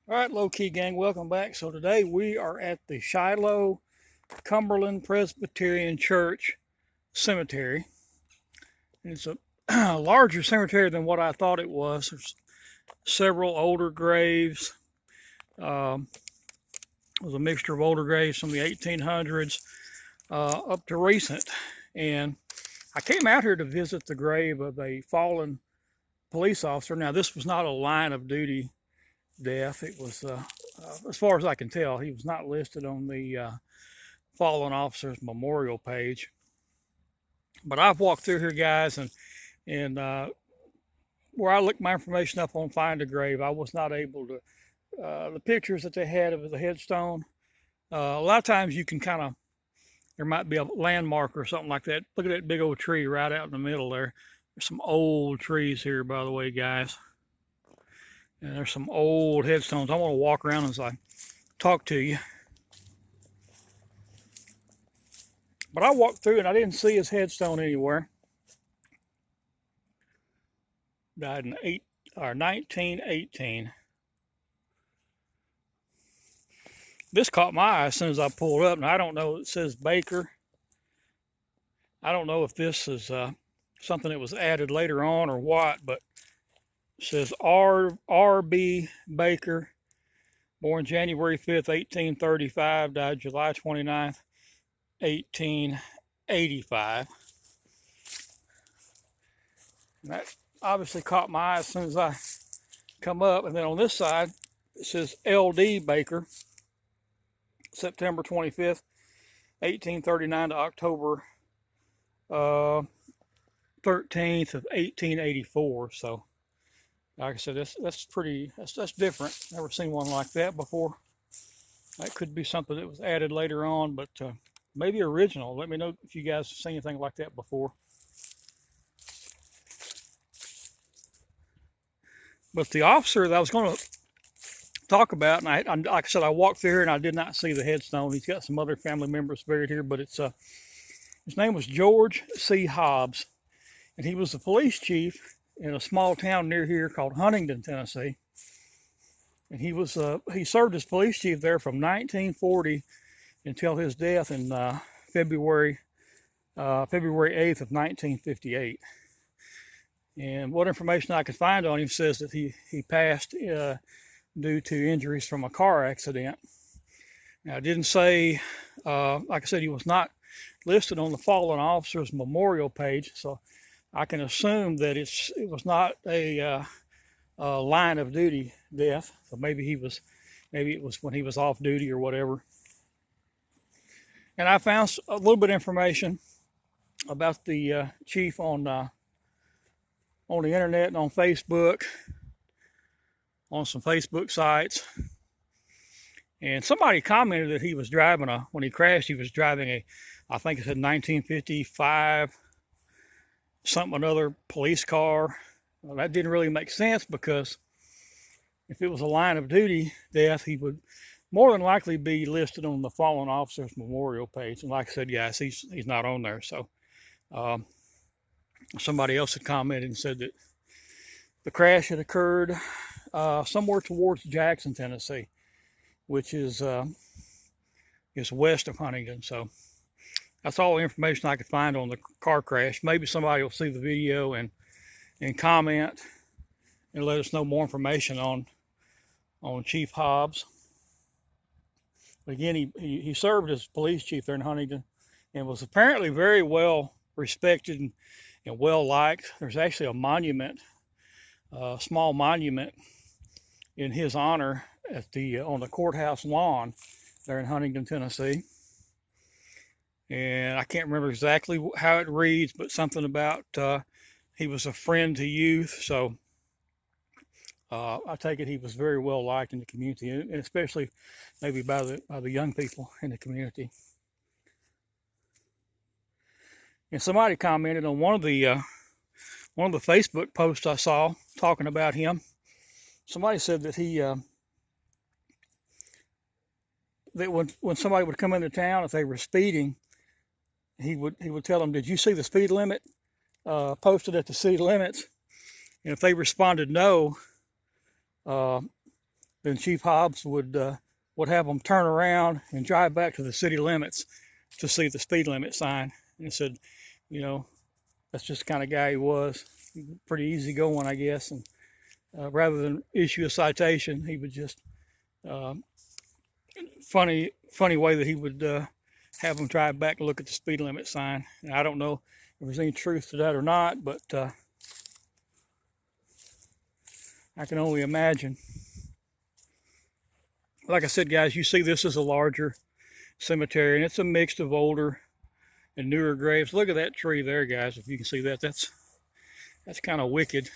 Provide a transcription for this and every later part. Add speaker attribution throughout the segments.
Speaker 1: All right, low key gang, welcome back. So today we are at the Shiloh Cumberland Presbyterian Church Cemetery. And it's a larger cemetery than what I thought it was. There's several older graves. It was a mixture of older graves from the 1800s up to recent. And I came out here to visit the grave of a fallen police officer. Now, this was not a line of duty death. It was, as far as I can tell, he was not listed on the fallen officer's memorial page. But I've walked through here, guys, and where I looked my information up on Find a Grave, I was not able to. The pictures that they had of the headstone, a lot of times you can kind of, there might be a landmark or something like that. Look at that big old tree right out in the middle there. There's some old trees here, by the way, guys. And there's some old headstones. I want to walk around as I talk to you. But I walked through and I didn't see his headstone anywhere. Died in 1918. This caught my eye as soon as I pulled up, and I don't know, it says Baker. I don't know if this is something that was added later on or what, but it says R.B. Baker, born January 5th, 1835, died July 29th, 1885. And that obviously caught my eye as soon as I come up. And then on this side, it says L.D. Baker, September 25th, 1839 to October 13th of 1884. So, like I said, that's different. Never seen one like that before. That could be something that was added later on, but maybe original. Let me know if you guys have seen anything like that before. But the officer that I was going to talk about, and I like I said, I walked through here and I did not see the headstone. He's got some other family members buried here, but it's his name was George C. Hobbs, and he was the police chief in a small town near here called Huntingdon, Tennessee. And he served as police chief there from 1940 until his death in February 8th of 1958. And what information I could find on him says that he passed due to injuries from a car accident. Now, it didn't say, like I said, he was not listed on the fallen officer's memorial page, so I can assume that it was not a line of duty death. So maybe it was when he was off duty or whatever. And I found a little bit of information about the chief on the internet and on Facebook, on some Facebook sites. And somebody commented that he was driving when he crashed, he was driving I think it said 1955 something another police car. Well, that didn't really make sense, because if it was a line of duty death, he would more than likely be listed on the fallen officer's memorial page. And like I said, guys, he's not on there. So somebody else had commented and said that the crash had occurred somewhere towards Jackson, Tennessee, which is west of Huntingdon. So that's all the information I could find on the car crash. Maybe somebody will see the video and comment and let us know more information on Chief Hobbs. But again, he served as police chief there in Huntingdon and was apparently very well respected and well liked. There's actually a monument, a small monument in his honor on the courthouse lawn there in Huntingdon, Tennessee. And I can't remember exactly how it reads, but something about he was a friend to youth. So I take it he was very well liked in the community, and especially maybe by the young people in the community. And somebody commented on one of the Facebook posts I saw talking about him. Somebody said that that when somebody would come into town, if they were speeding, he would tell them, "Did you see the speed limit posted at the city limits?" And if they responded no, then Chief Hobbs would have them turn around and drive back to the city limits to see the speed limit sign. And he said, you know, that's just the kind of guy he was. Pretty easy going, I guess. And rather than issue a citation, he would just funny way that he would have them drive back and look at the speed limit sign. And I don't know if there's any truth to that or not, but I can only imagine. Like I said, guys, you see this is a larger cemetery, and it's a mix of older and newer graves. Look at that tree there, guys. If you can see that, that's kind of wicked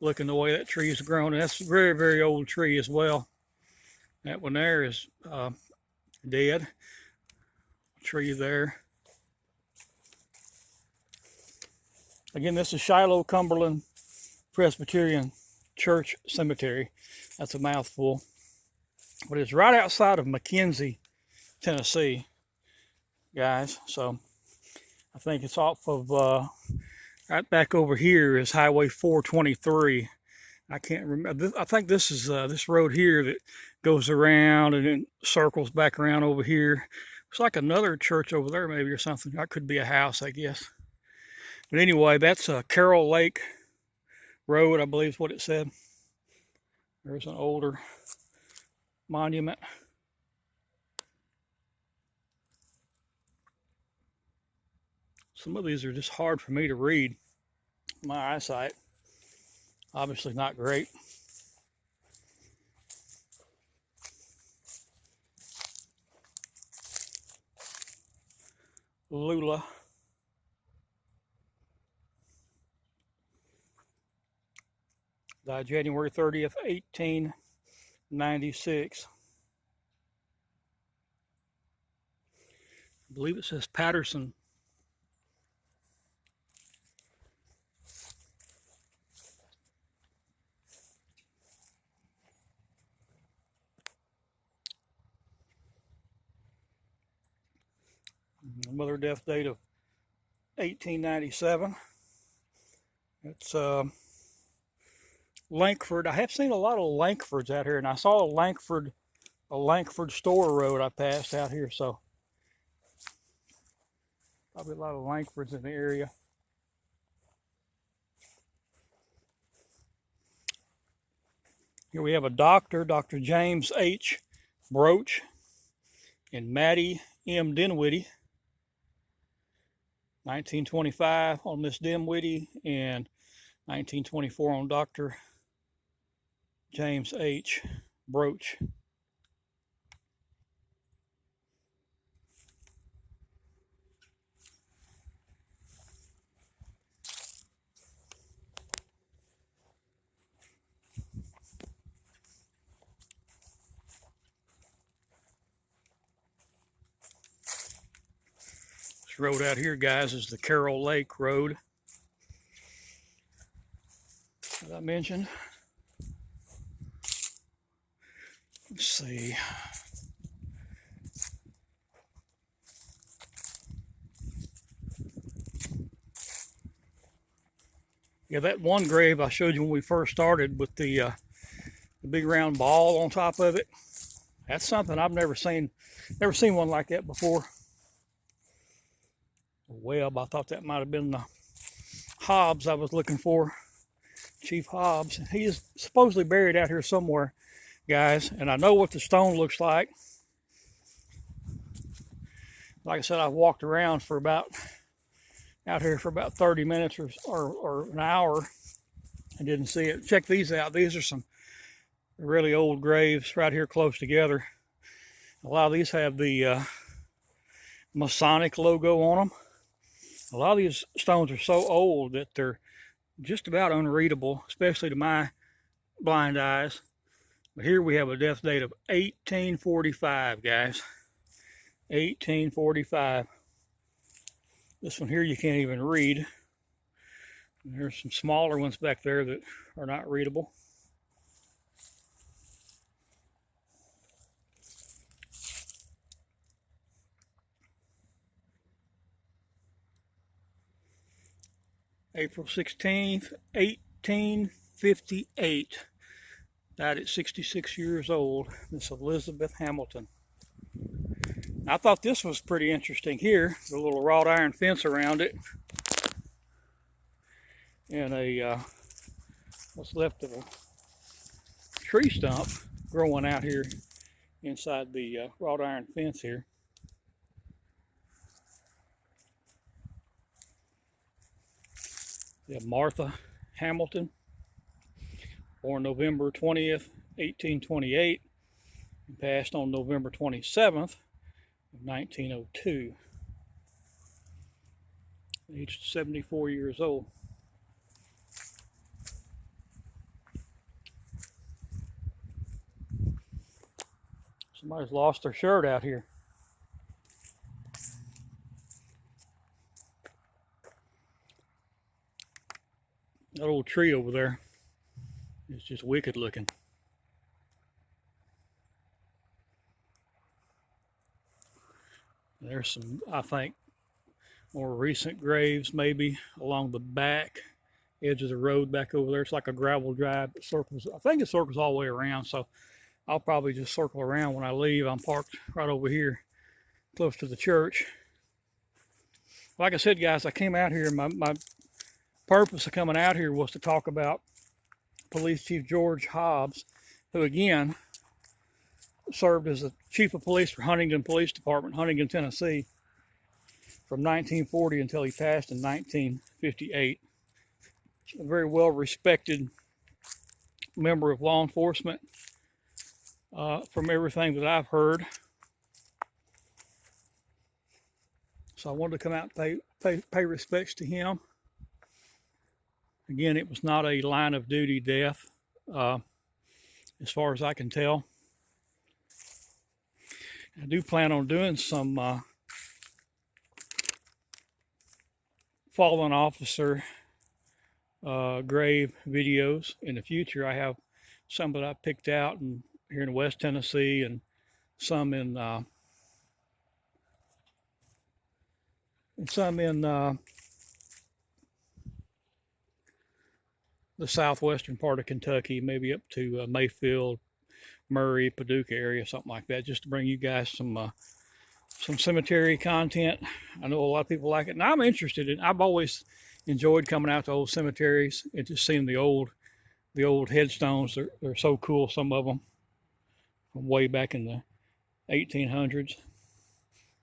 Speaker 1: looking the way that tree is grown. And that's a very, very old tree as well. That one there is dead. Tree there. Again, this is Shiloh, Cumberland Presbyterian Church Cemetery. That's a mouthful. But it's right outside of Mckenzie, Tennessee, guys. So I think it's off of, right back over here is Highway 423. I can't remember. I think this is this road here that goes around and then circles back around over here. It's like another church over there maybe or something. That could be a house, I guess. But anyway, that's Carroll Lake Road, I believe is what it said. There's an older monument. Some of these are just hard for me to read. My eyesight, obviously not great. Lula. Died January 30th, 1896. I believe it says Patterson. Mother death date of 1897. It's Lankford. I have seen a lot of Lankfords out here, and I saw a Lankford store road I passed out here, so probably a lot of Lankfords in the area. Here we have a doctor, Dr. James H. Broach, and Maddie M. Dinwiddie. 1925 on Miss Dinwiddie and 1924 on Dr. James H. Broach. This road out here, guys, is the Carroll Lake Road, as I mentioned. Let's see. Yeah, that one grave I showed you when we first started with the big round ball on top of it. That's something I've never seen one like that before. Webb, I thought that might have been the Hobbs I was looking for. Chief Hobbs. He is supposedly buried out here somewhere, guys, and I know what the stone looks like. Like I said, I walked around out here for about 30 minutes or an hour and didn't see it. Check these out. These are some really old graves right here close together. A lot of these have the Masonic logo on them. A lot of these stones are so old that they're just about unreadable, especially to my blind eyes. But here we have a death date of 1845, guys. 1845. This one here you can't even read. There's some smaller ones back there that are not readable. April 16th, 1858. Died at 66 years old, Miss Elizabeth Hamilton. I thought this was pretty interesting here. The little wrought iron fence around it. And what's left of a tree stump growing out here inside the wrought iron fence here. We have Martha Hamilton, born November 20th, 1828, and passed on November 27th of 1902, aged 74 years old. Somebody's lost their shirt out here. That old tree over there is just wicked looking. There's some, I think, more recent graves maybe along the back edge of the road back over there. It's like a gravel drive that circles. I think it circles all the way around, so I'll probably just circle around when I leave. I'm parked right over here close to the church. Like I said, guys, I came out here. My purpose of coming out here was to talk about Police Chief George Hobbs, who again served as the Chief of Police for Huntingdon Police Department, Huntingdon, Tennessee, from 1940 until he passed in 1958. A very well respected member of law enforcement, from everything that I've heard. So I wanted to come out and pay respects to him. Again, it was not a line of duty death, as far as I can tell. I do plan on doing some fallen officer grave videos in the future. I have some that I picked out here in West Tennessee, and some in the southwestern part of Kentucky, maybe up to Mayfield, Murray, Paducah area, something like that, just to bring you guys some cemetery content. I know a lot of people like it, and I'm interested in. I've always enjoyed coming out to old cemeteries and just seeing the old headstones. They're so cool, some of them from way back in the 1800s.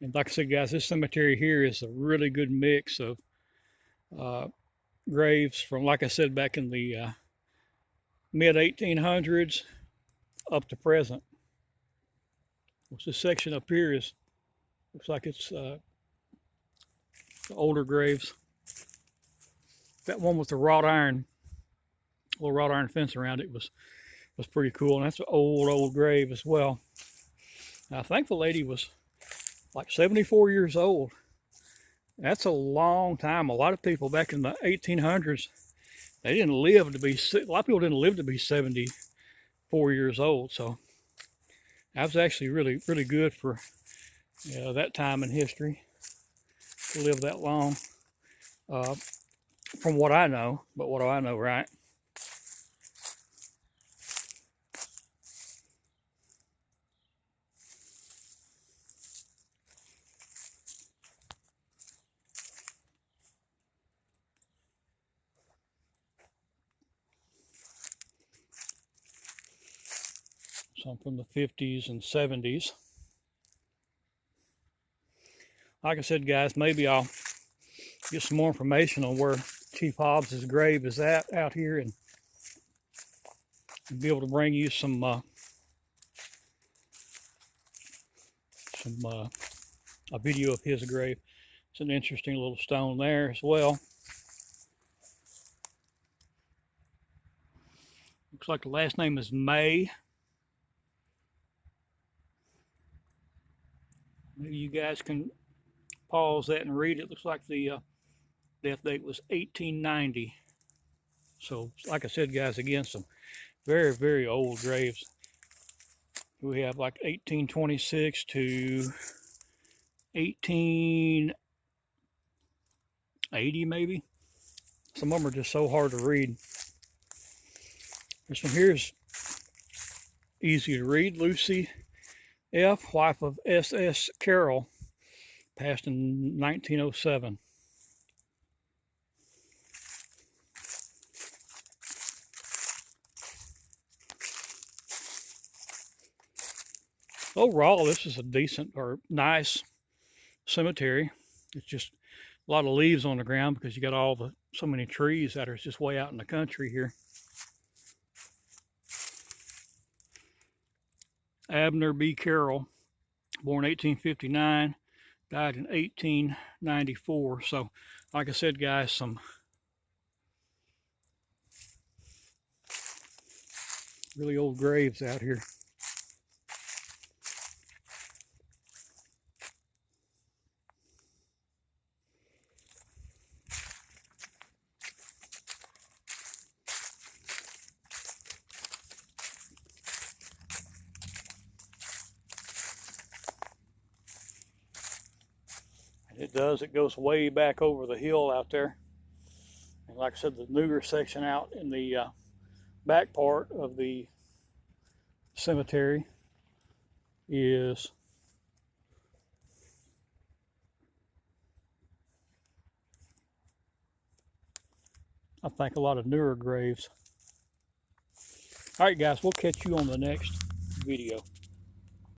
Speaker 1: And like I said, guys, this cemetery here is a really good mix of graves from, like I said, back in the mid 1800s up to present. This section up here looks like it's the older graves. That one with the little wrought iron fence around it was pretty cool, and that's an old grave as well. I think the lady was like 74 years old. That's a long time. A lot of people back in the 1800s, they didn't live to be, a lot of people didn't live to be 74 years old. So that was actually really, really good for that time in history to live that long. From what I know, but what do I know, right? Some from the 50s and 70s. Like I said, guys, maybe I'll get some more information on where Chief Hobbs' grave is at out here, and be able to bring you a video of his grave. It's an interesting little stone there as well. Looks like the last name is May. Maybe you guys can pause that and read it. Looks like the death date was 1890. So, like I said, guys, again, some very, very old graves. We have like 1826 to 1880, maybe. Some of them are just so hard to read. This one here is easy to read. Lucy F., wife of S.S. Carroll, passed in 1907. Overall, this is a decent or nice cemetery. It's just a lot of leaves on the ground because you got so many trees that are just way out in the country here. Abner B. Carroll, born 1859, died in 1894. So, like I said, guys, some really old graves out here. It goes way back over the hill out there. And like I said, the newer section out in the back part of the cemetery is I think a lot of newer graves. All right, guys, we'll catch you on the next video.